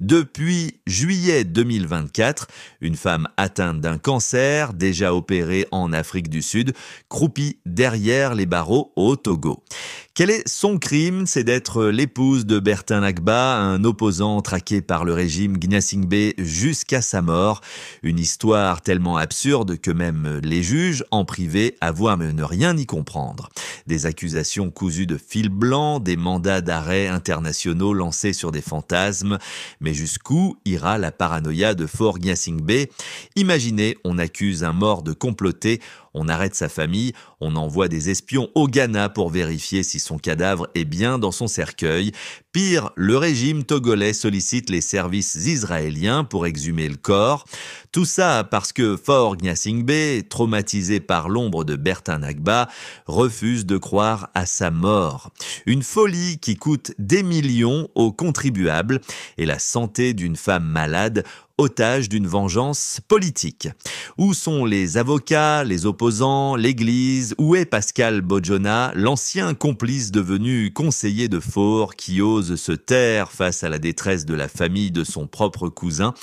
Depuis juillet 2024, une femme atteinte d'un cancer, déjà opérée en Afrique du Sud, croupit derrière les barreaux au Togo. Quel est son crime? C'est d'être l'épouse de Bertin Agba, un opposant traqué par le régime Gnassingbé jusqu'à sa mort. Une histoire tellement absurde que même les juges, en privé, avouent à ne rien y comprendre. Des accusations cousues de fil blanc, des mandats d'arrêt internationaux lancés sur des fantasmes. Mais jusqu'où ira la paranoïa de Faure Gnassingbé? Imaginez, on accuse un mort de comploter, on arrête sa famille, on envoie des espions au Ghana pour vérifier si son cadavre est bien dans son cercueil. Pire, le régime togolais sollicite les services israéliens pour exhumer le corps. Tout ça parce que Faure Gnassingbé, traumatisé par l'ombre de Bertin Agba, refuse de croire à sa mort. Une folie qui coûte des millions aux contribuables et la santé d'une femme malade, otage d'une vengeance politique. Où sont les avocats, les opposants, l'Église? Où est Pascal Bodjona, l'ancien complice devenu conseiller de Faure qui ose se taire face à la détresse de la famille de son propre cousin?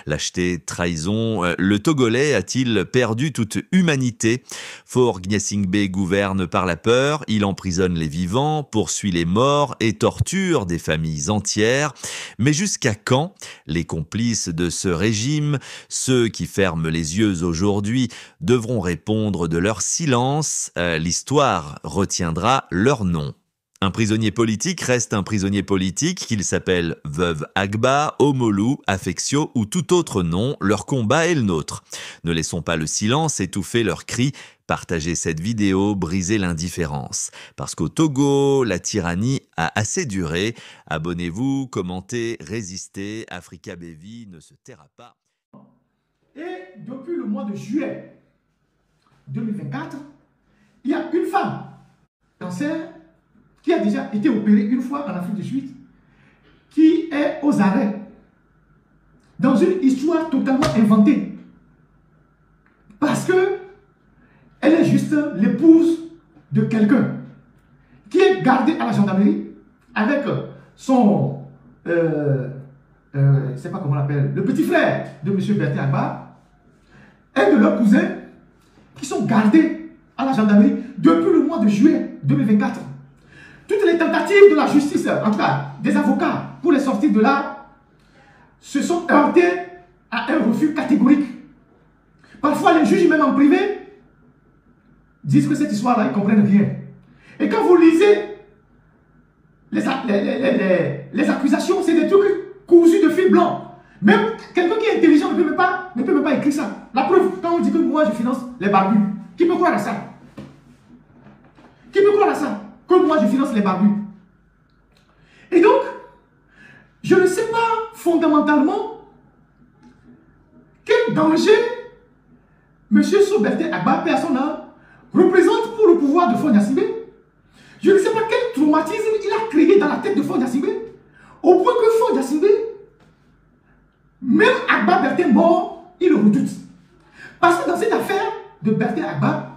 Lâcheté, trahison, le Togolais a-t-il perdu toute humanité? Faure Gnassingbé gouverne par la peur, il emprisonne les vivants, poursuit les morts et torture des familles entières. Mais jusqu'à quand les complices de ce régime, ceux qui ferment les yeux aujourd'hui, devront répondre de leur silence. L'histoire retiendra leur nom. Un prisonnier politique reste un prisonnier politique, qu'il s'appelle Veuve Agba, Omolu, Affectio ou tout autre nom, leur combat est le nôtre. Ne laissons pas le silence étouffer leurs cris. Partagez cette vidéo, brisez l'indifférence. Parce qu'au Togo, la tyrannie a assez duré. Abonnez-vous, commentez, résistez. Africa Bévi ne se taira pas. Et depuis le mois de juillet 2024, il y a une femme cancer qui a déjà été opérée une fois en Afrique du Sud, qui est aux arrêts dans une histoire totalement inventée. Parce que elle est juste l'épouse de quelqu'un qui est gardé à la gendarmerie avec son, je ne sais pas comment on l'appelle, le petit frère de M. Bertin Agba et de leur cousin qui sont gardés à la gendarmerie depuis le mois de juillet 2024. Toutes les tentatives de la justice, en tout cas des avocats, pour les sortir de là, se sont heurtées à un refus catégorique. Parfois, les juges, même en privé, disent que cette histoire-là, ils ne comprennent rien. Et quand vous lisez les accusations, c'est des trucs cousus de fil blanc. Même quelqu'un qui est intelligent ne peut même pas écrire ça. La preuve, quand on dit que moi, je finance les barbus, qui peut croire à ça? Qui peut croire à ça? Que moi, je finance les barbus. Et donc, je ne sais pas fondamentalement quel danger M. Bertin Agba, paix à son âme, représente pour le pouvoir de Faure Gnassingbé. Je ne sais pas quel traumatisme il a créé dans la tête de Faure Gnassingbé, au point que Faure Gnassingbé, même Agba Bertin mort, il le redoute. Parce que dans cette affaire de Bertin Agba,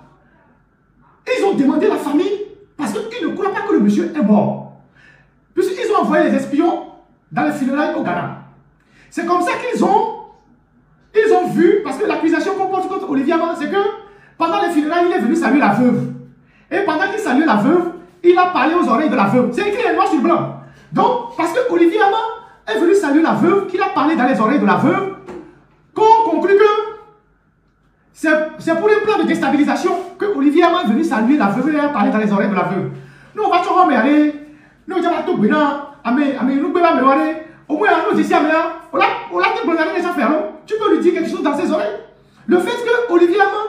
ils ont demandé la famille, parce qu'ils ne croient pas que le monsieur est mort. Puisqu'ils ont envoyé les espions dans les funérailles au Ghana. C'est comme ça qu'ils ont vu, parce que l'accusation qu'on porte contre Olivier Ama, c'est que pendant les funérailles, il est venu saluer la veuve. Et pendant qu'il saluait la veuve, il a parlé aux oreilles de la veuve. C'est écrit noir sur blanc. Donc, parce que Olivier Ama est venu saluer la veuve, qu'il a parlé dans les oreilles de la veuve, qu'on conclut que c'est pour un plan de déstabilisation que Olivier Ama est venu saluer la veuve et a parlé dans les oreilles de la veuve. Nous, on va tout remettre. Nous, on va tout au moins, nous ici, on a les affaires. Tu peux lui dire quelque chose dans ses oreilles. Le fait que Olivier Ama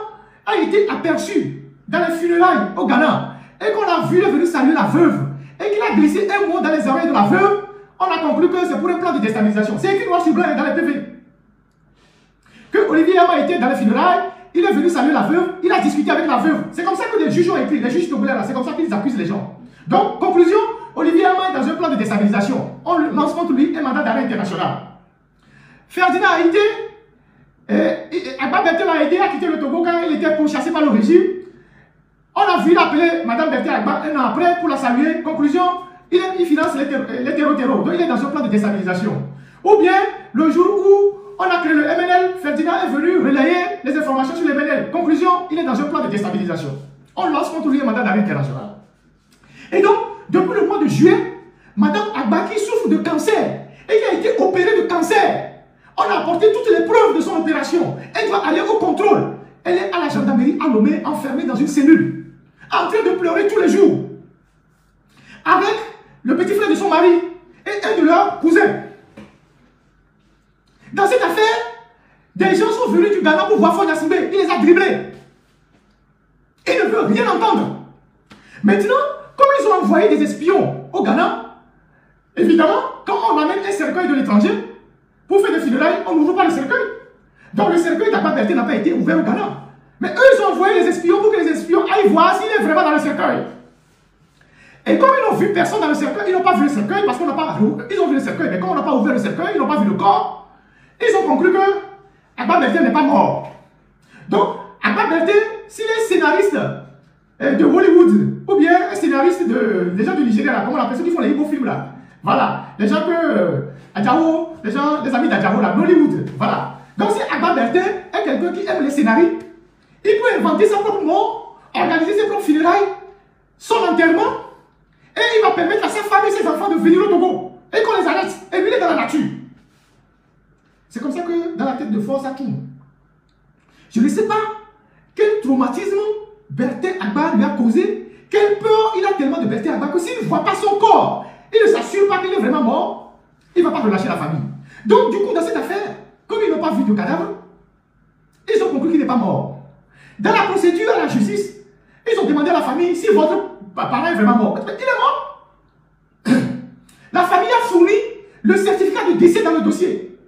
a été aperçu dans les funérailles au Ghana et qu'on a vu, il est venu saluer la veuve et qu'il a glissé un mot dans les oreilles de la veuve, on a conclu que c'est pour un plan de déstabilisation. C'est écrit noir sur blanc dans les PV. Que Olivier Ama était dans les funérailles, il est venu saluer la veuve, il a discuté avec la veuve. C'est comme ça que les juges ont écrit, les juges togolais là, c'est comme ça qu'ils accusent les gens. Donc, conclusion, Olivier Ama est dans un plan de déstabilisation. On lance contre lui un mandat d'arrêt international. Ferdinand Haïté, Agba Bertin a aidé à quitter le Togo quand il était pourchassé par le régime. On a vu l'appeler Mme Bertin Agba un an après pour la saluer. Conclusion, il finance les terreaux. Donc il est dans un plan de déstabilisation. Ou bien le jour où on a créé le MNL, Ferdinand est venu relayer les informations sur le MNL. Conclusion, il est dans un plan de déstabilisation. On lance contre lui un mandat d'arrêt international. Et donc, depuis le mois de juillet, Madame Agba qui souffre de cancer et qui a été opérée de cancer, on a apporté toutes les preuves de son opération. Elle doit aller au contrôle. Elle est à la gendarmerie à Lomé, enfermée dans une cellule, en train de pleurer tous les jours. Avec le petit frère de son mari et un de leurs cousins. Dans cette affaire, des gens sont venus du Ghana pour voir Fonya Sibé. Il les a dribblés. Il ne veut rien entendre. Maintenant, comme ils ont envoyé des espions au Ghana, évidemment, quand on amène un cercueil de l'étranger, pour faire des funérailles, on n'ouvre pas le cercueil. Donc le cercueil d'Agba Berté n'a pas été ouvert au Ghana. Mais eux, ils ont envoyé les espions pour que les espions aillent voir s'il est vraiment dans le cercueil. Et comme ils n'ont vu personne dans le cercueil, ils n'ont pas vu le cercueil parce qu'on n'a pas... Ils ont vu le cercueil, mais comme on n'a pas ouvert le cercueil, ils n'ont pas vu le corps. Ils ont conclu que Agba Berté n'est pas mort. Donc, Agba Berté, s'il est scénariste de Hollywood, ou bien un scénariste des gens du Nigeria, là, comment on appelle ceux qui font les beaux films là. Voilà, les gens que Adjao, les amis d'Adjao là, Hollywood, voilà. Donc si Agba Berté est quelqu'un qui aime les scénarios, il peut inventer sa propre mort, organiser ses propres funérailles, son enterrement, et il va permettre à sa femme et ses enfants de venir au Togo, et qu'on les arrête, et lui il est dans la nature. C'est comme ça que dans la tête de force ça tourne. Je ne sais pas quel traumatisme Berté Agba lui a causé, quelle peur il a tellement de Berté Agba que s'il ne voit pas son corps, il ne s'assure pas qu'il est vraiment mort, il ne va pas relâcher la famille. Donc du coup dans cette affaire, comme ils n'ont pas vu de cadavre, ils ont conclu qu'il n'est pas mort. Dans la procédure à la justice, ils ont demandé à la famille si votre parent est vraiment mort. Il est mort. La famille a fourni le certificat de décès dans le dossier.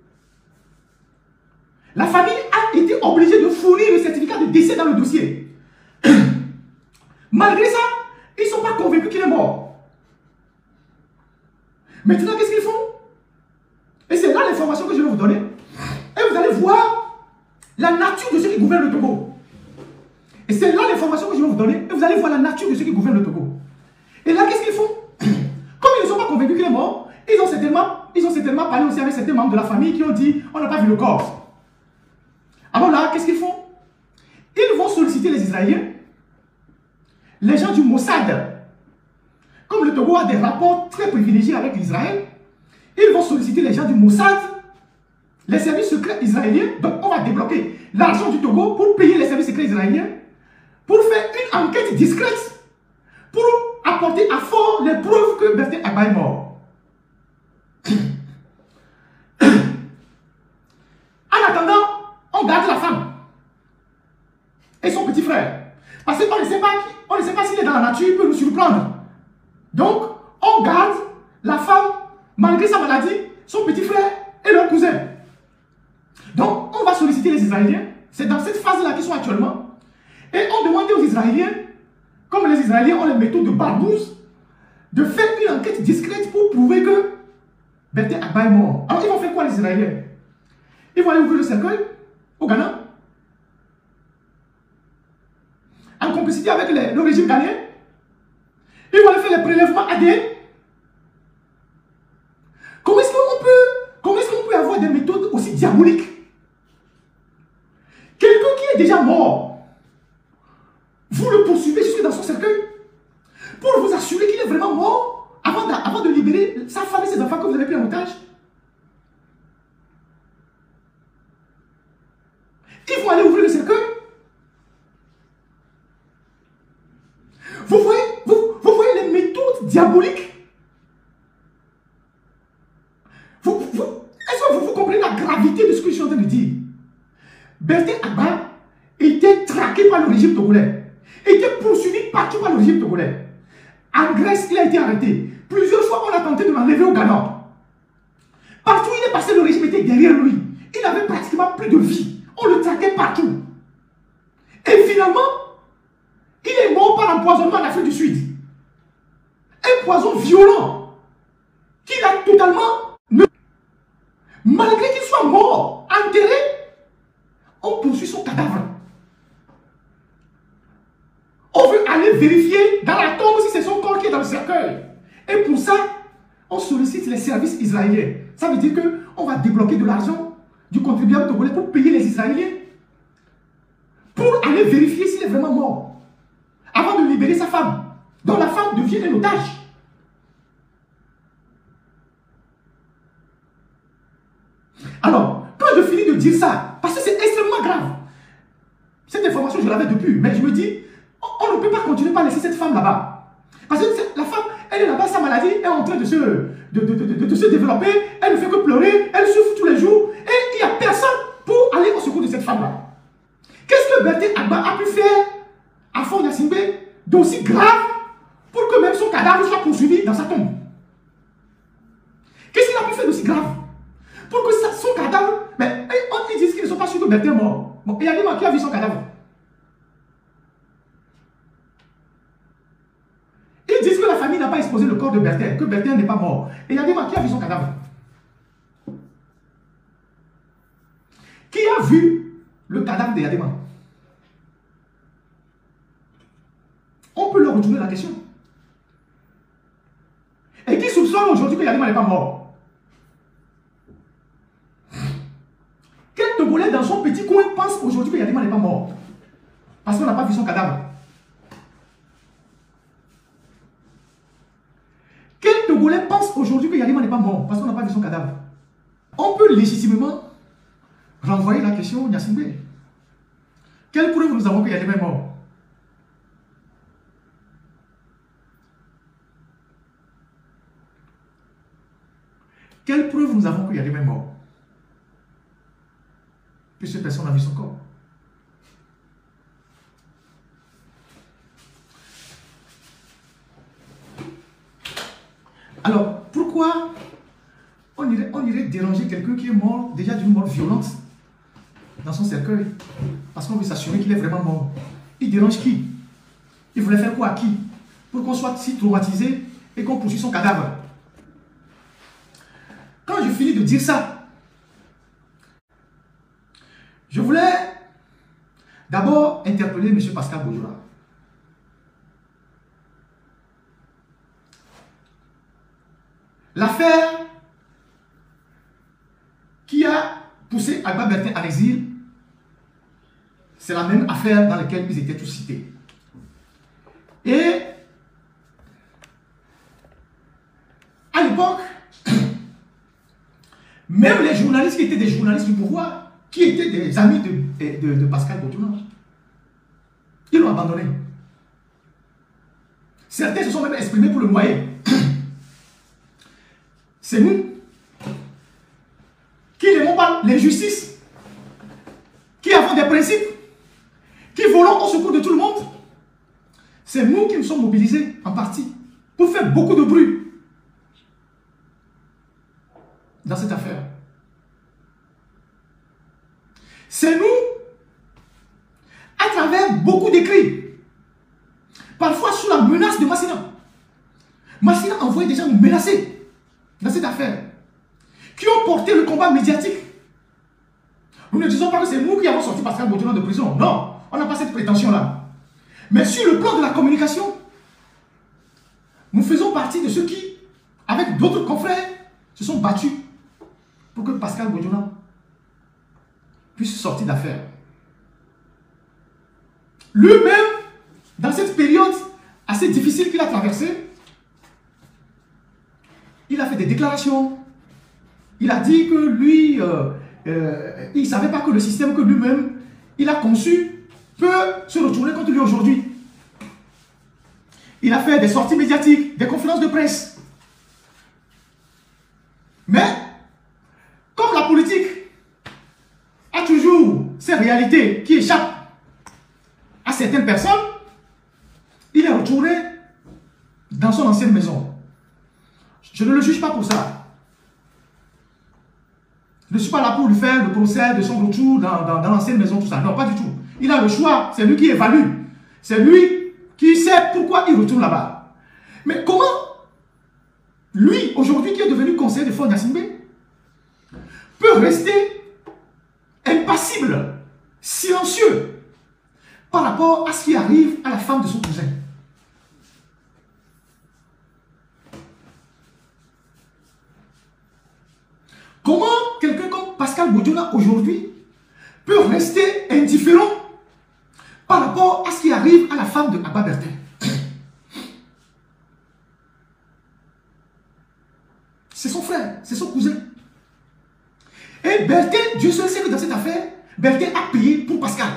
La famille a été obligée de fournir le certificat de décès dans le dossier. Malgré ça, ils ne sont pas convaincus qu'il est mort. Maintenant, qu'est-ce qu'ils font? Et c'est là l'information que je vais vous donner. Et vous allez voir la nature de ceux qui gouvernent le Togo. Et c'est là l'information que je vais vous donner. Et vous allez voir la nature de ceux qui gouvernent le Togo. Et là, qu'est-ce qu'ils font? Comme ils ne sont pas convaincus qu'il est mort, ils ont certainement parlé aussi avec certains membres de la famille qui ont dit on n'a pas vu le corps. Alors là, qu'est-ce qu'ils font? Ils vont solliciter les Israéliens, les gens du Mossad. Comme le Togo a des rapports très privilégiés avec l'Israël, ils vont solliciter les gens du Mossad, les services secrets israéliens. Donc on va débloquer l'argent du Togo pour payer les services secrets israéliens, pour faire une enquête discrète, pour apporter à fond les preuves que Berté Agba est mort. En attendant, on garde la femme et son petit frère. Parce qu'on ne sait pas s'il est dans la nature, il peut nous surprendre. Donc, on garde la femme, malgré sa maladie, son petit frère et leur cousin. Donc, on va solliciter les Israéliens. C'est dans cette phase-là qu'ils sont actuellement. Et on demande aux Israéliens, comme les Israéliens ont les méthodes de barbouze, de faire une enquête discrète pour prouver que Berté Agba est mort. Alors, ils vont faire quoi les Israéliens? Ils vont aller ouvrir le cercueil au Ghana, en complicité avec le régime ghanéen. Ils vont aller faire les prélèvements ADN. Comment est-ce qu'on peut avoir des méthodes aussi diaboliques? Quelqu'un qui est déjà mort, vous le poursuivez jusque dans son cercueil pour vous assurer qu'il est vraiment mort avant de libérer sa femme et ses enfants que vous avez pris en otage. Ils vont aller ouvrir le cercueil. Vous voyez les méthodes diaboliques. Est-ce que vous comprenez la gravité de ce que je suis en train de dire? Berté Agba était traqué par le régime togolais, était poursuivi partout par le régime togolais. En Grèce, il a été arrêté. Plusieurs fois, on a tenté de l'enlever au Ghana. Partout où il est passé, le régime était derrière lui. Il n'avait pratiquement plus de vie. On le traquait partout. Et finalement, il est mort par empoisonnement en Afrique du Sud. Un poison violent qu'il a totalement... Malgré qu'il soit mort, enterré, on poursuit son cadavre. On veut aller vérifier dans la tombe si c'est son corps qui est dans le cercueil. Et pour ça, on sollicite les services israéliens. Ça veut dire on va débloquer de l'argent du contribuable togolais pour payer les Israéliens. Pour aller vérifier s'il est vraiment mort. Avant de libérer sa femme. Donc la femme devient un otage. Alors, quand je finis de dire ça, parce que c'est extrêmement grave. Cette information, je l'avais depuis, mais je me dis, on ne peut pas continuer par laisser cette femme là-bas. Parce que la femme, elle est là-bas, sa maladie est en train de se développer, elle ne fait que pleurer, elle souffre tous les jours, et il n'y a personne pour aller au secours de cette femme-là. Qu'est-ce que Bertin Agba a pu faire à Fort Gnassingbé d'aussi grave pour que même son cadavre soit poursuivi dans sa tombe? Qu'est-ce qu'il a pu faire d'aussi grave pour que son cadavre... Mais ils disent qu'ils ne sont pas sûrs que Bertin est mort. Bon, il y a des gens qui ont vu son cadavre. Ils disent que la famille n'a pas exposé le corps de Bertin, que Bertin n'est pas mort. Et il y a des gens qui ont vu son cadavre. Qui a vu le cadavre de Yadema? On peut leur retourner la question. Et qui soupçonne aujourd'hui que Yadema n'est pas mort? Quel Togolais dans son petit coin pense aujourd'hui que Yadema n'est pas mort? Parce qu'on n'a pas vu son cadavre. Quel Togolais pense aujourd'hui que Yadema n'est pas mort? Parce qu'on n'a pas vu son cadavre. On peut légitimement renvoyer la question au Gnassingbé. Quelle preuve nous avons que Yadema est mort? Quelle preuve nous avons que Yadema est mort? Puisque personne n'a vu son corps. Alors, pourquoi on irait déranger quelqu'un qui est mort, déjà d'une mort violente, dans son cercueil? Parce qu'on veut s'assurer qu'il est vraiment mort. Il dérange qui? Il voulait faire quoi à qui? Pour qu'on soit si traumatisé et qu'on poursuive son cadavre. Quand je finis de dire ça, je voulais d'abord interpeller M. Pascal Bojora. L'affaire qui a poussé Agba Bertin en exil, c'est la même affaire dans laquelle ils étaient tous cités. Et à l'époque, même les journalistes qui étaient des journalistes du pouvoir, qui étaient des amis de Pascal Bojora, ils l'ont abandonné. Certains se sont même exprimés pour le noyer. C'est nous qui n'aimons pas l'injustice, qui avons des principes, qui volons au secours de tout le monde. C'est nous qui nous sommes mobilisés en partie pour faire beaucoup de bruit dans cette affaire. C'est nous, à travers beaucoup d'écrits, parfois sous la menace de Massina. Massina a envoyé des gens nous menacer dans cette affaire, qui ont porté le combat médiatique. Nous ne disons pas que c'est nous qui avons sorti Pascal Bojora de prison. Non, on n'a pas cette prétention-là. Mais sur le plan de la communication, nous faisons partie de ceux qui, avec d'autres confrères, se sont battus pour que Pascal Bojora puisse sortir d'affaire. Lui-même, dans cette période assez difficile qu'il a traversée, il a fait des déclarations. Il a dit que lui, il ne savait pas que le système que lui-même, il a conçu, peut se retourner contre lui aujourd'hui. Il a fait des sorties médiatiques, des conférences de presse. Mais, comme la politique a toujours ces réalités qui échappent à certaines personnes, il est retourné dans son ancienne maison. Je ne le juge pas pour ça. Je ne suis pas là pour lui faire le procès de son retour dans l'ancienne maison, tout ça. Non, pas du tout. Il a le choix. C'est lui qui évalue. C'est lui qui sait pourquoi il retourne là-bas. Mais comment lui, aujourd'hui, qui est devenu conseiller de Fort Gnassingbé, peut rester impassible, silencieux, par rapport à ce qui arrive à la femme de son cousin? Comment Pascal Bodiona aujourd'hui peut rester indifférent par rapport à ce qui arrive à la femme de Abba Bertin? C'est son frère, c'est son cousin. Et Bertin, Dieu seul sait que dans cette affaire, Bertin a payé pour Pascal.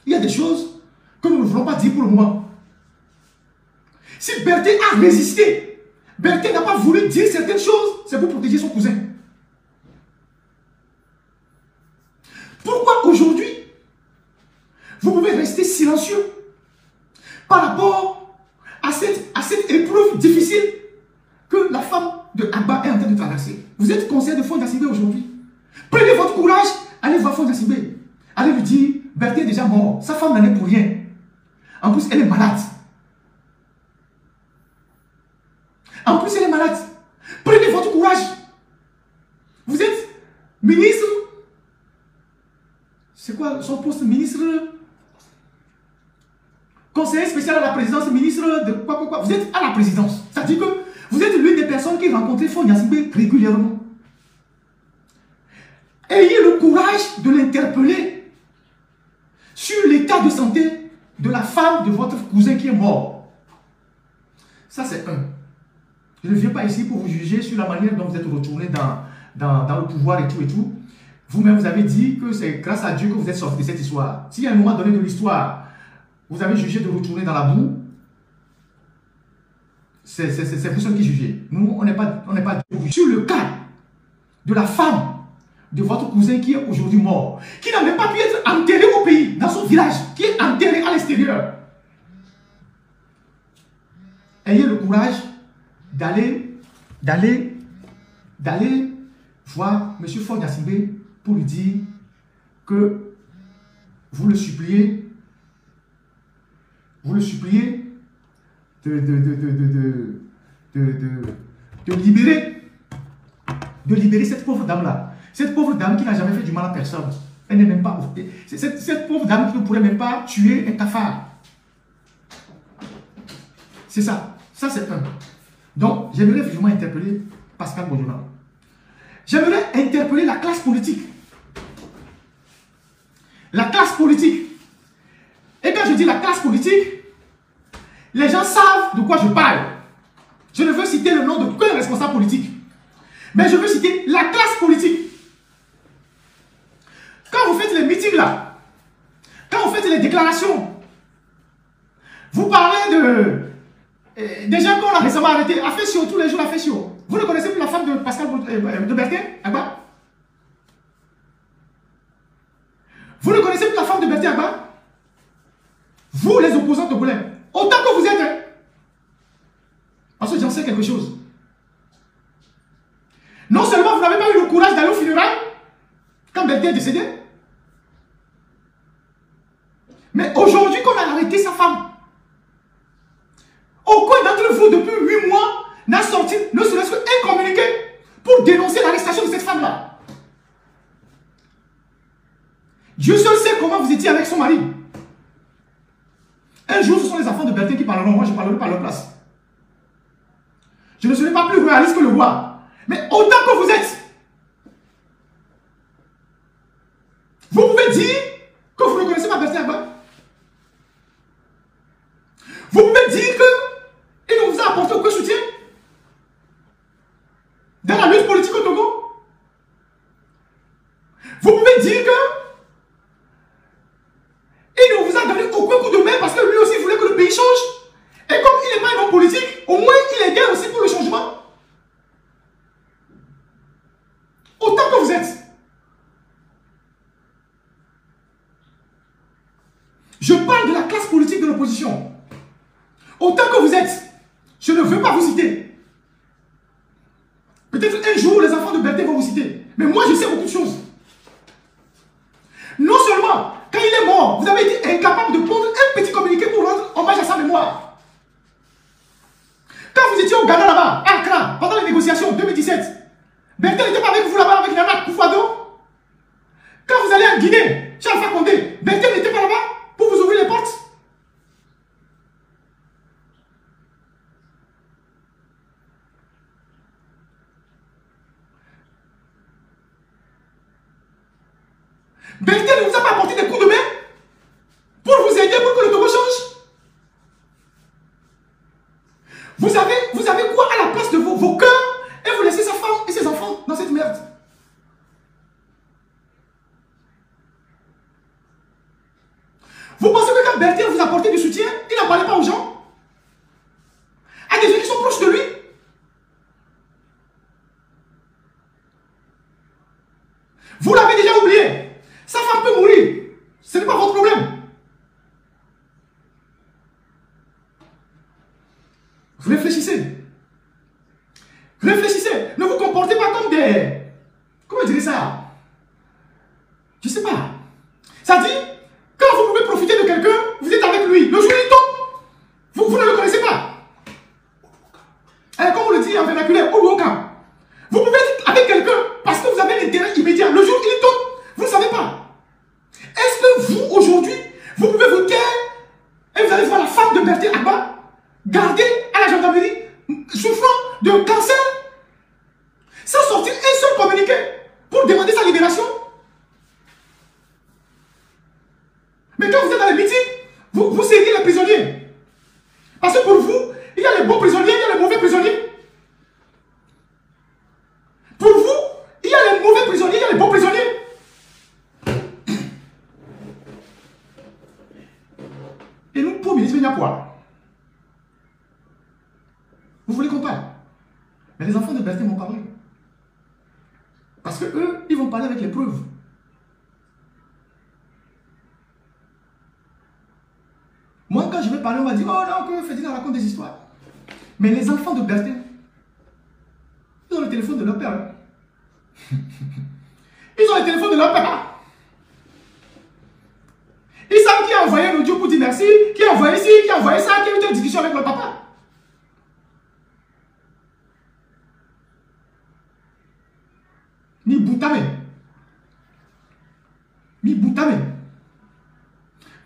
Il y a des choses que nous ne voulons pas dire pour le moment. Si Bertin a résisté, Bertin n'a pas voulu dire certaines choses, c'est pour protéger son cousin. Pourquoi aujourd'hui, vous pouvez rester silencieux par rapport à cette épreuve difficile que la femme de Abba est en train de traverser? Vous êtes conseiller de Fonda Sibé aujourd'hui. Prenez votre courage, allez voir Fonda Sibé. Allez lui dire, Bertin est déjà mort, sa femme n'en est pour rien. En plus, elle est malade. En plus, elle est malade. Prenez votre courage. Vous êtes ministre. C'est quoi son poste? Ministre, conseiller spécial à la présidence, ministre de quoi. Vous êtes à la présidence. Ça dit que vous êtes l'une des personnes qui rencontrent Fonda Sibé régulièrement. Ayez le courage de l'interpeller sur l'état de santé de la femme de votre cousin qui est mort. Ça, c'est un. Je ne viens pas ici pour vous juger sur la manière dont vous êtes retourné dans le pouvoir et tout. Vous-même, vous avez dit que c'est grâce à Dieu que vous êtes sorti de cette histoire. Si à un moment donné de l'histoire, vous avez jugé de retourner dans la boue, c'est vous seuls qui jugez. Nous, on n'est pas sur le cas de la femme de votre cousin qui est aujourd'hui mort, qui n'a même pas pu être enterré au pays, dans son village, qui est enterré à l'extérieur. Ayez le courage d'aller voir M. Fonda Sibé pour lui dire que vous le suppliez de libérer cette pauvre dame-là. Cette pauvre dame qui n'a jamais fait du mal à personne. Elle n'est même pas... Cette pauvre dame qui ne pourrait même pas tuer un cafard. C'est ça. Ça, c'est un. Donc, j'aimerais vraiment interpeller Pascal Bodiona. J'aimerais interpeller la classe politique. La classe politique. Et quand je dis la classe politique, les gens savent de quoi je parle. Je ne veux citer le nom d'aucun responsable politique. Mais je veux citer la classe politique. Quand vous faites les meetings là, quand vous faites les déclarations, vous parlez des gens qu'on a récemment arrêtés, à Fessio, tous les jours à Fessio. Vous ne connaissez plus la femme de Pascal de Bertin, Agba? Vous ne connaissez plus la femme de Bertin Agba? Vous, les opposants togolais, autant que vous êtes, hein? Parce que j'en sais quelque chose. Non seulement vous n'avez pas eu le courage d'aller au funérailles quand Bertin est décédé, mais aujourd'hui qu'on a arrêté sa femme, aucun d'entre vous depuis 8 mois n'a sorti ne serait-ce qu'un communiqué pour dénoncer l'arrestation de cette femme-là. Dieu seul sait comment vous étiez avec son mari. Un jour, ce sont les enfants de Bertin qui parleront, moi je parlerai par leur place. Je ne serai pas plus réaliste que le roi. Mais autant que vous êtes, vous pouvez dire que vous ne connaissez pas Bertin Agba. Vous pouvez dire qu'il ne vous a apporté aucun soutien dans la lutte politique au Togo. Vous pouvez dire que il ne vous a donné aucun coup de main parce que lui aussi voulait que le pays change. Et comme il n'est pas un homme politique, au moins il est bien aussi pour le changement. Autant que vous êtes. Je parle de la classe politique de l'opposition. Autant que vous êtes. Je ne veux pas vous citer. Peut-être un jour les enfants de Bertin vont vous citer. Mais moi je sais beaucoup de choses. Non seulement, quand il est mort, vous avez été incapable de prendre un petit communiqué pour rendre hommage à sa mémoire. Quand vous étiez au Ghana là-bas, à Accra, pendant les négociations 2017, Bertin n'était pas avec vous là-bas avec Nana Koufado. Quand vous allez en Guinée, chez Alpha Condé, Bertin n'était pas là-bas pour vous ouvrir les portes. Berthier ne vous a pas apporté des coups de main pour vous aider pour que le Togo change. Vous avez quoi à la place de vos cœurs et vous laissez sa femme et ses enfants dans cette merde. Vous pensez que quand Berthier vous apportait du soutien, il n'en parlait pas aux gens? À des gens qui sont proches de lui? Vous l'avez déjà oublié. Sa femme peut mourir. Ce n'est pas votre problème. Vous réfléchissez. Réfléchissez. Ne vous comportez pas comme des... Comment dire ça? Je ne sais pas. Ça dit, quand vous pouvez profiter de quelqu'un, vous êtes avec lui. Le jour où il tombe, vous ne le connaissez pas. Comme on le dit en vernaculaire, au cas. Vous pouvez être avec quelqu'un parce que vous avez l'intérêt immédiat. Le jour où il tombe, vous ne savez pas. Est-ce que vous, aujourd'hui, vous pouvez vous taire et vous allez voir la femme de Berthier Agba gardée à la gendarmerie, souffrant de cancer, sans sortir un seul communiqué pour demander sa libération? Mais quand vous êtes dans les meetings, vous serrez les prisonniers. Parce que pour vous, il y a les bons prisonniers, il y a les mauvais prisonniers. Pour vous, il y a les mauvais prisonniers, il y a les bons prisonniers. Et nous, pour ministre, il y a quoi? Vous voulez qu'on parle? Mais les enfants de Berthier m'ont parlé. Parce que eux, ils vont parler avec les preuves. Moi, quand je vais parler, on va dire, oh non, que Ferdinand raconte des histoires. Mais les enfants de Berthier, ils ont le téléphone de leur père. Ils ont le téléphone de leur père. Ils savent qui a envoyé un audio pour dire merci, qui a envoyé ci, qui a envoyé ça, qui a eu une discussion avec leur papa. Ni boutame. Ni boutame.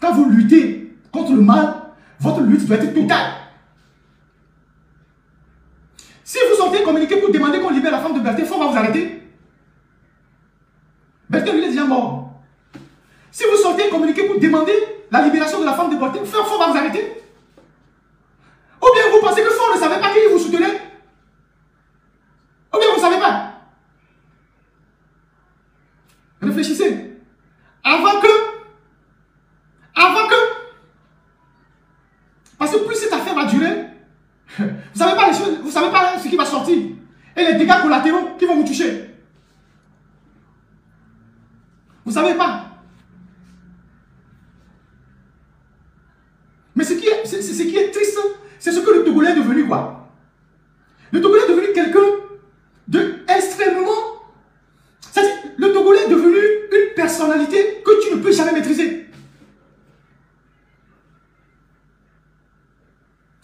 Quand vous luttez contre le mal, votre lutte doit être totale. Si vous sortez communiquer pour demander qu'on libère la femme de Berthier, il faut vous arrêter. Berthier, lui, il est déjà mort. Si vous sortez communiquer pour demander la libération de la femme de Berthier, il faut vous arrêter. Ou bien vous pensez que Fort ne savait pas qui vous soutenait? Ou bien vous ne savez pas? Réfléchissez. Avant que... Parce que plus cette affaire va durer, vous ne savez pas les choses, vous savez pas ce qui va sortir. Et les dégâts collatéraux qui vont vous toucher. Vous ne savez pas. Mais ce qui est triste, c'est ce que le Togolais est devenu, quoi. Le Togolais est devenu quelqu'un de extrêmement... C'est-à-dire, le Togolais est devenu une personnalité que tu ne peux jamais maîtriser.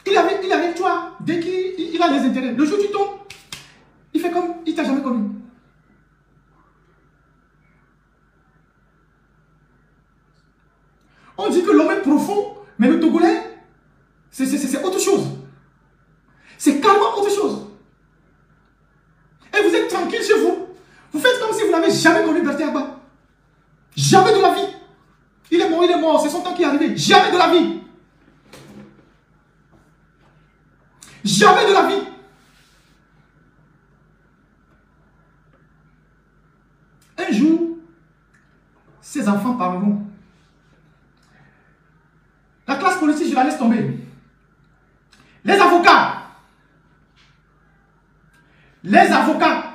Il avait toi, dès qu'il a les intérêts. Le jour où tu tombes, il fait comme il t'a jamais connu. On dit que l'homme est profond, mais le Togolais, c'est autre chose. C'est carrément autre chose. Et vous êtes tranquille chez vous. Vous faites comme si vous n'avez jamais connu Berthier Agba. Jamais de la vie. Il est mort, c'est son temps qui est arrivé. Jamais de la vie. Jamais de la vie. Un jour, ces enfants parleront. La classe politique, je la laisse tomber. Les avocats. Les avocats.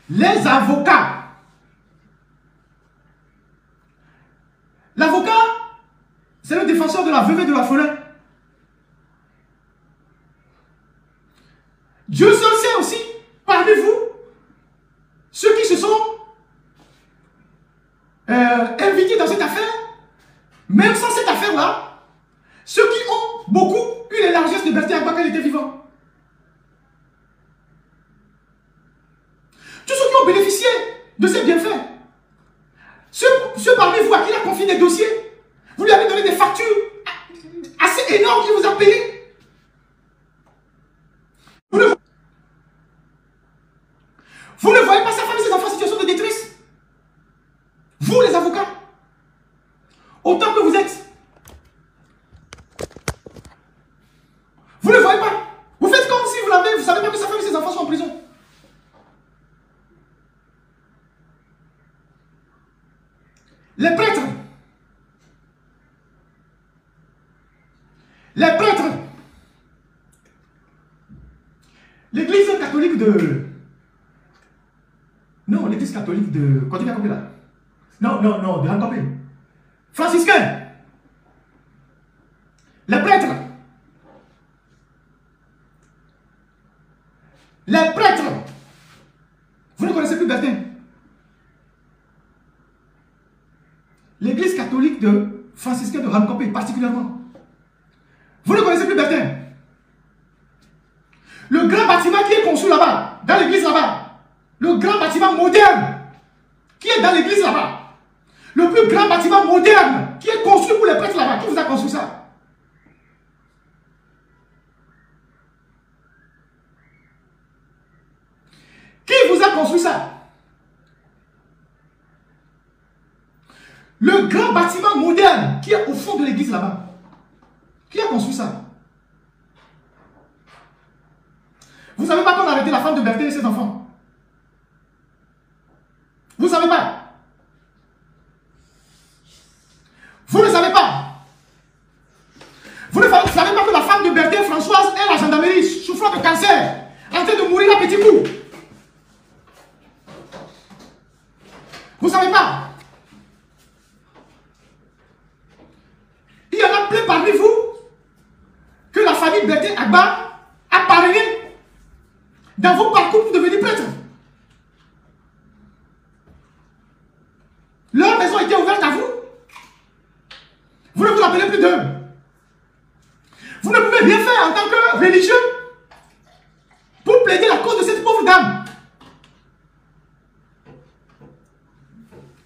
Les avocats. L'avocat, c'est le défenseur de la veuve et de l'orphelin. Dieu seul sait aussi, parmi vous, ceux qui se sont invités dans cette affaire, même sans cette affaire-là, ceux qui ont beaucoup eu les largesses de Berthier Agba quand il était vivant. Tous ceux qui ont bénéficié de ces bienfaits, ceux parmi vous à qui il a confié des dossiers, vous lui avez donné des factures assez énormes qu'il vous a payées. Vous ne voyez pas sa femme et ses enfants si Les prêtres. L'église catholique de... Non, l'église catholique de... Quand tu viens compris là? Non, de Rancopé. Franciscain. Les prêtres. Les prêtres. Vous ne connaissez plus Bertin. L'église catholique de Franciscain de Rancopé, particulièrement. Vous ne connaissez plus Bertin. Le grand bâtiment qui est construit là-bas, dans l'église là-bas, le grand bâtiment moderne qui est dans l'église là-bas, le plus grand bâtiment moderne qui est construit pour les prêtres là-bas, qui vous a construit ça? Qui vous a construit ça? Le grand bâtiment moderne qui est au fond de l'église là-bas, qui a construit ça? Vous ne savez pas qu'on a arrêté la femme de Berthe et ses enfants? Vous ne savez pas? Vous ne savez pas? Vous ne savez pas que la femme de Berthe, Françoise, est à la gendarmerie, souffrant de cancer, en train de mourir à petits coups? Vous ne savez pas? Il y en a plein parmi vous que la famille Berthe Agba a parrainé dans vos parcours pour devenir prêtre. Leur maison était ouverte à vous. Vous ne vous appelez plus d'eux. Vous ne pouvez rien faire en tant que religieux pour plaider la cause de cette pauvre dame.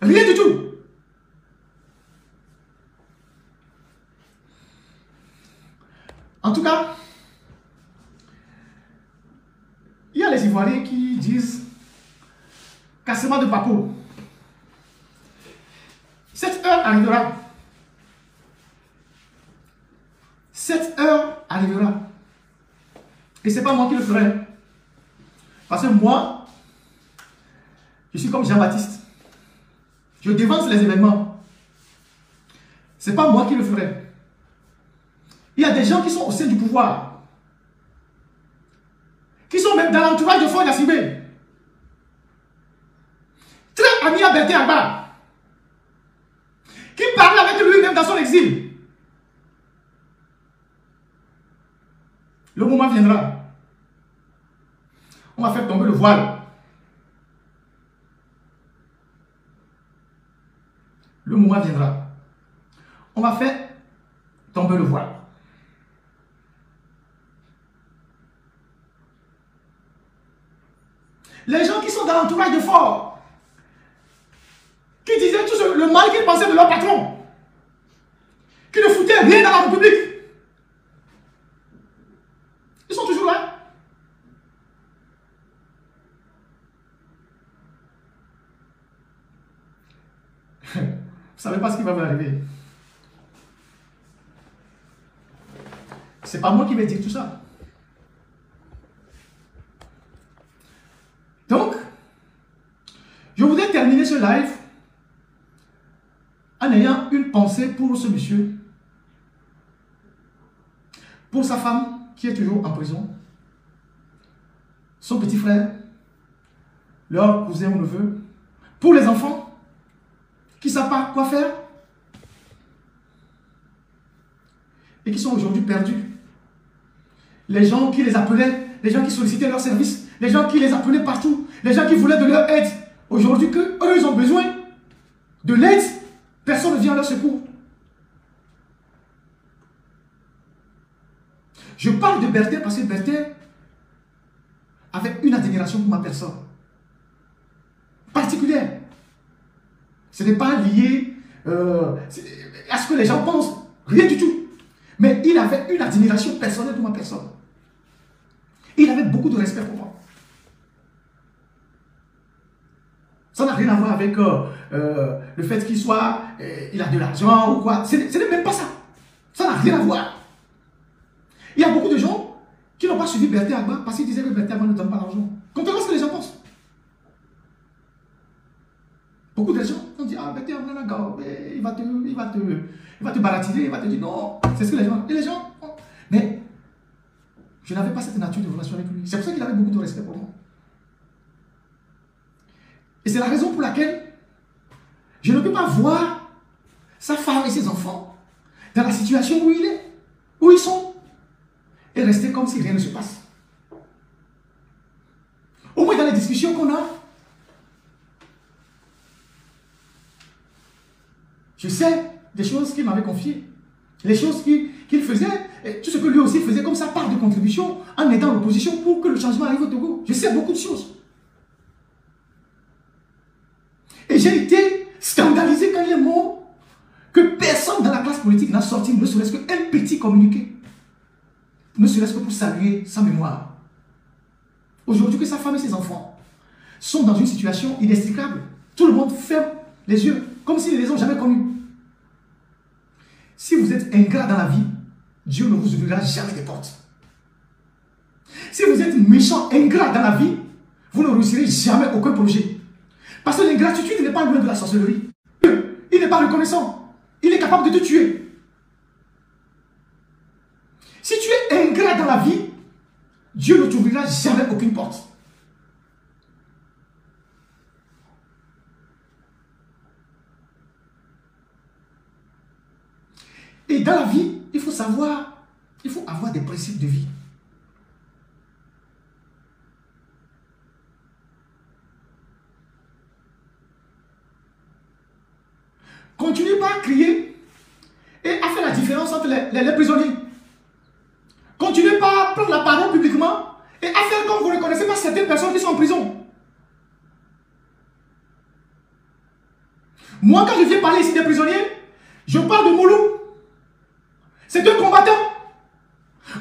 Rien du tout. En tout cas, il y a les Ivoiriens qui disent cassement de papo. Cette heure arrivera. Cette heure arrivera. Et ce n'est pas moi qui le ferai. Parce que moi, je suis comme Jean-Baptiste. Je dévance les événements. Ce n'est pas moi qui le ferai. Il y a des gens qui sont au sein du pouvoir, qui sont même dans l'entourage de Ford Yacibé, très amis à Berthe Agba, qui parlent avec lui-même dans son exil. Le moment viendra. On va faire tomber le voile. Le moment viendra. On va faire tomber le voile. Les gens qui sont dans l'entourage de Ford, qui disaient tout le mal qu'ils pensaient de leur patron, qui ne foutaient rien dans la République, ils sont toujours là. Vous ne savez pas ce qui va vous arriver. C'est pas moi qui vais dire tout ça. Donc, je voudrais terminer ce live en ayant une pensée pour ce monsieur, pour sa femme qui est toujours en prison, son petit frère, leur cousin ou neveu, pour les enfants qui ne savent pas quoi faire et qui sont aujourd'hui perdus. Les gens qui les appelaient, les gens qui sollicitaient leur service, les gens qui les appelaient partout, les gens qui voulaient de leur aide. Aujourd'hui, qu'eux, ils ont besoin de l'aide, personne ne vient à leur secours. Je parle de Berthe parce que Berthe avait une admiration pour ma personne particulière. Ce n'est pas lié à ce que les gens pensent, rien du tout. Mais il avait une admiration personnelle pour ma personne. Il avait beaucoup de respect pour moi. Ça n'a rien à voir avec le fait qu'il soit, il a de l'argent ou quoi. Ce n'est même pas ça. Ça n'a rien à voir. Il y a beaucoup de gens qui n'ont pas suivi Berthe Agba parce qu'ils disaient que Berthe Agba ne donne pas l'argent. Contrairement à ce que les gens pensent. Beaucoup de gens ont dit, ah, Berthe Agba, il va te baratiner, il va te dire non. C'est ce que les gens... Et les gens Je n'avais pas cette nature de relation avec lui. C'est pour ça qu'il avait beaucoup de respect pour moi. Et c'est la raison pour laquelle je ne peux pas voir sa femme et ses enfants dans la situation où il est, où ils sont, et rester comme si rien ne se passe. Au moins dans les discussions qu'on a, je sais des choses qu'il m'avait confiées, les choses qu'il faisait, et tout ce que lui aussi faisait comme sa part de contribution en aidant l'opposition pour que le changement arrive au Togo. Je sais beaucoup de choses. Et j'ai été scandalisé quand il est mort, que personne dans la classe politique n'a sorti ne serait-ce qu'un petit communiqué, ne serait-ce que pour saluer sa mémoire. Aujourd'hui que sa femme et ses enfants sont dans une situation inextricable, tout le monde ferme les yeux, comme s'ils ne les ont jamais connus. Si vous êtes ingrat dans la vie, Dieu ne vous ouvrira jamais des portes. Si vous êtes méchant, ingrat dans la vie, vous ne réussirez jamais aucun projet. Parce que l'ingratitude n'est pas loin de la sorcellerie. Il n'est pas reconnaissant. Il est capable de te tuer. Si tu es ingrat dans la vie, Dieu ne t'ouvrira jamais aucune porte. Et dans la vie, il faut savoir, il faut avoir des principes de vie. Continuez pas à crier et à faire la différence entre les prisonniers. Continuez pas à prendre la parole publiquement et à faire comme vous ne reconnaissez pas certaines personnes qui sont en prison. Moi, quand je viens parler ici des prisonniers, je parle de Moulou. C'est un combattant.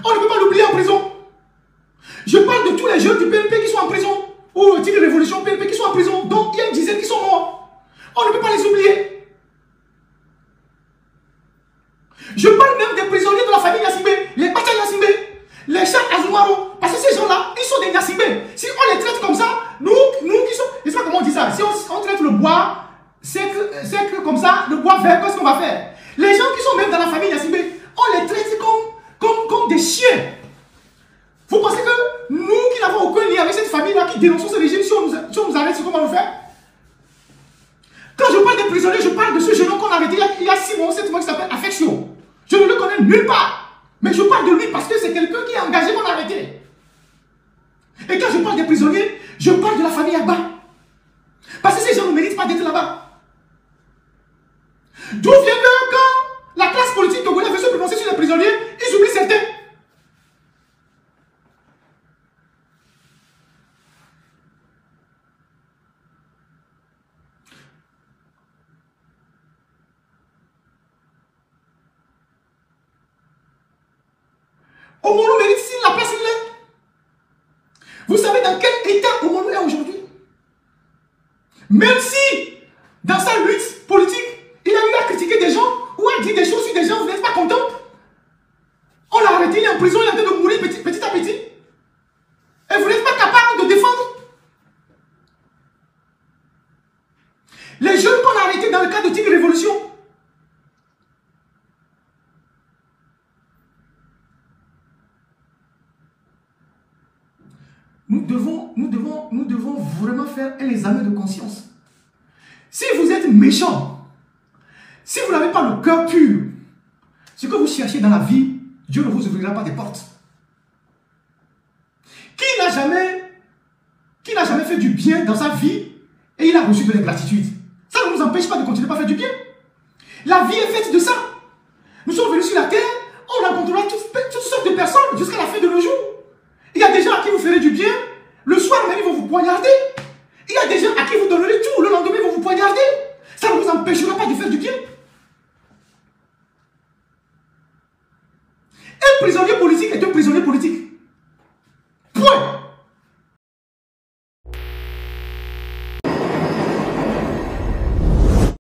On ne peut pas l'oublier en prison. Je parle de tous les jeunes du PNP qui sont en prison, ou au titre de révolution PNP qui sont en prison, donc il y a une dizaine qui sont morts. On ne peut pas les oublier. Je parle même des prisonniers de la famille Nassimbe, les Pacha Nassimbe, les Chats Azumaro, parce que ces gens-là, ils sont des Nassimbe. Si on les traite comme ça, nous qui sommes, je ne sais pas comment on dit ça, si on traite le bois sec comme ça, le bois vert, qu'est-ce qu'on va faire? Les gens qui sont même dans la famille Nassimbe, on les traite comme des chiens. Vous pensez que nous qui n'avons aucun lien avec cette famille-là, qui dénonçons ce régime, si on nous arrête, c'est comment on va faire? Quand je parle des prisonniers, je parle de ce jeune homme qu'on a arrêté il y a 6 mois, 7 mois, qui s'appelle Affection. Je ne le connais nulle part. Mais je parle de lui parce que c'est quelqu'un qui est engagé qu'on a arrêté. Et quand je parle des prisonniers, je parle de la famille Abba. Parce que ces gens ne méritent pas d'être là-bas. D'où vient que quand la classe politique togolaise veut se prononcer sur les prisonniers, ils oublient certains. Omolo mérite ici la place qu'il est. Vous savez dans quel état Omolo est aujourd'hui? Même si, dans sa lutte politique, il a eu à critiquer des gens ou à dire des choses sur des gens, vous n'êtes pas content. On l'a arrêté, il est en prison, il est en train de mourir petit à petit. Et vous n'êtes pas capable de défendre. Les jeunes qu'on a arrêtés dans le cadre de Tigre Révolution, nous devons vraiment faire un examen de conscience. Si vous êtes méchant, si vous n'avez pas le cœur pur, ce que vous cherchez dans la vie, Dieu ne vous ouvrira pas des portes. Qui n'a jamais fait du bien dans sa vie et il a reçu de l'ingratitude? Ça ne nous empêche pas de continuer à faire du bien. La vie est faite de ça. Nous sommes venus sur la terre, on rencontrera toutes sortes de personnes jusqu'à la fin de nos jours. Il y a des gens à qui vous ferez du bien, le soir même ils vont vous poignarder. Il y a des gens à qui vous donnerez tout, le lendemain ils vont vous poignarder. Ça ne vous empêchera pas de faire du bien. Un prisonnier politique est un prisonnier politique.